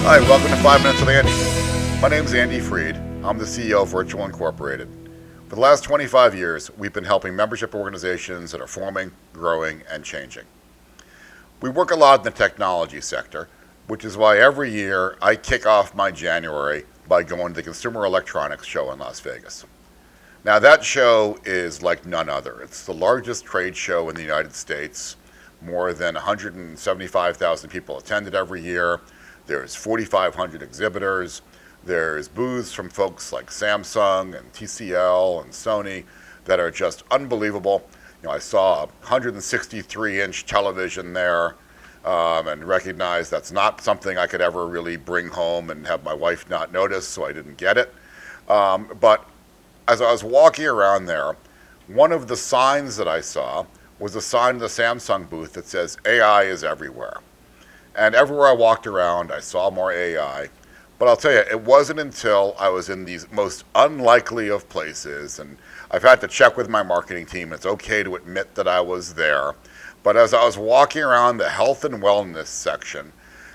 Hi, welcome to 5 Minutes with Andy. My name is Andy Freed. I'm the CEO of Virtual Incorporated. For the last 25 years, we've been helping membership organizations that are forming, growing, and changing. We work a lot in the technology sector, which is why every year I kick off my January by going to the Consumer Electronics Show in Las Vegas. Now that show is like none other. It's the largest trade show in the United States. More than 175,000 people attend it every year. There's 4,500 exhibitors. There's booths from folks like Samsung and TCL and Sony that are just unbelievable. I saw a 163-inch television there and recognized that's not something I could ever really bring home and have my wife not notice, so I didn't get it. But as I was walking around there, one of the signs that I saw was a sign in the Samsung booth that says AI is everywhere. And everywhere I walked around, I saw more AI. But I'll tell you, it wasn't until I was in these most unlikely of places, and I've had to check with my marketing team. It's okay to admit that I was there. But as I was walking around the health and wellness section,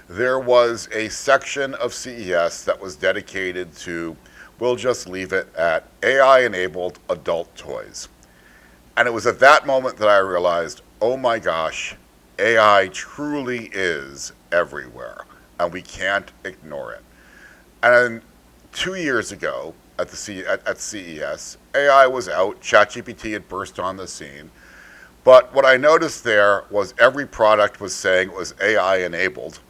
there was a section of CES that was dedicated to, we'll just leave it at AI-enabled adult toys. And it was at that moment that I realized, oh my gosh, AI truly is everywhere, and we can't ignore it. And 2 years ago at CES, AI was out, ChatGPT had burst on the scene, but what I noticed there was every product was saying it was AI-enabled,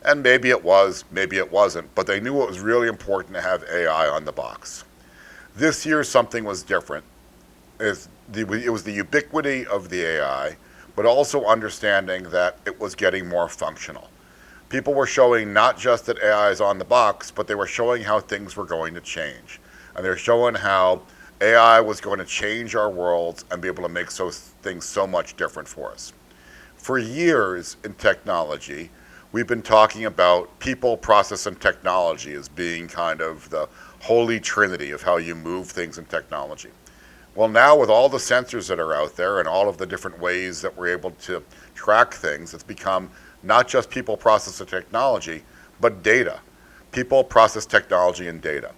and maybe it was, maybe it wasn't, but they knew it was really important to have AI on the box. This year something was different. It was the ubiquity of the AI, but also understanding that it was getting more functional. People were showing not just that AI is on the box, but they were showing how things were going to change. And they're showing how AI was going to change our worlds and be able to make things so much different for us. For years in technology, we've been talking about people, process, and technology as being kind of the holy trinity of how you move things in technology. Well, now with all the sensors that are out there and all of the different ways that we're able to track things, it's become not just people, process, and technology, but data. People, process, technology, and data.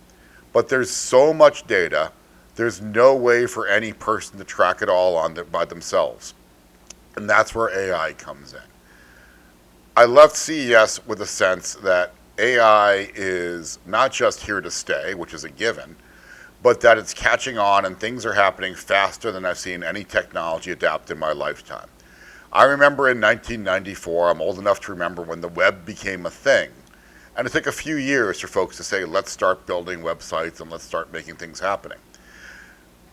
But there's so much data, there's no way for any person to track it all by themselves. And that's where AI comes in. I left CES with a sense that AI is not just here to stay, which is a given, but that it's catching on and things are happening faster than I've seen any technology adapt in my lifetime. I remember in 1994, I'm old enough to remember when the web became a thing. And it took a few years for folks to say, let's start building websites and let's start making things happening.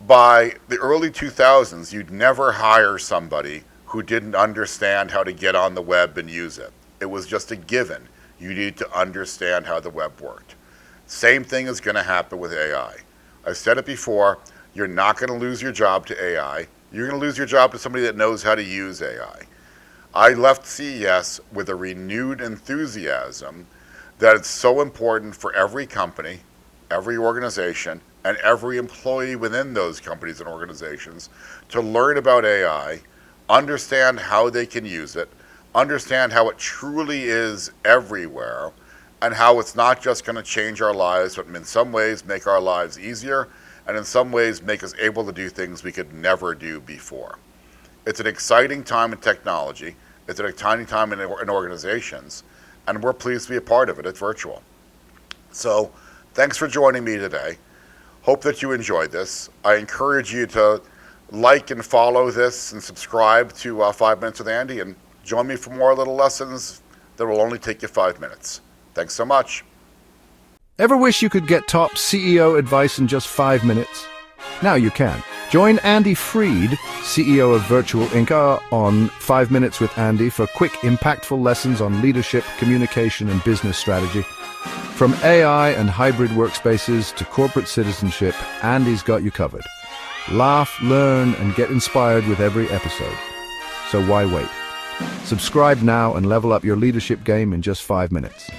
By the early 2000s, you'd never hire somebody who didn't understand how to get on the web and use it. It was just a given. You need to understand how the web worked. Same thing is going to happen with AI. I've said it before, you're not going to lose your job to AI. You're going to lose your job to somebody that knows how to use AI. I left CES with a renewed enthusiasm that it's so important for every company, every organization, and every employee within those companies and organizations to learn about AI, understand how they can use it, understand how it truly is everywhere, and how it's not just going to change our lives, but in some ways make our lives easier, and in some ways make us able to do things we could never do before. It's an exciting time in technology. It's an exciting time in organizations, and we're pleased to be a part of it. It's virtual. So thanks for joining me today. Hope that you enjoyed this. I encourage you to like and follow this and subscribe to 5 Minutes with Andy, and join me for more little lessons that will only take you 5 minutes. Thanks so much. Ever wish you could get top CEO advice in just 5 minutes? Now you can. Join Andy Freed, CEO of Virtual Inc., on 5 Minutes with Andy for quick, impactful lessons on leadership, communication, and business strategy. From AI and hybrid workspaces to corporate citizenship, Andy's got you covered. Laugh, learn, and get inspired with every episode. So why wait? Subscribe now and level up your leadership game in just 5 minutes.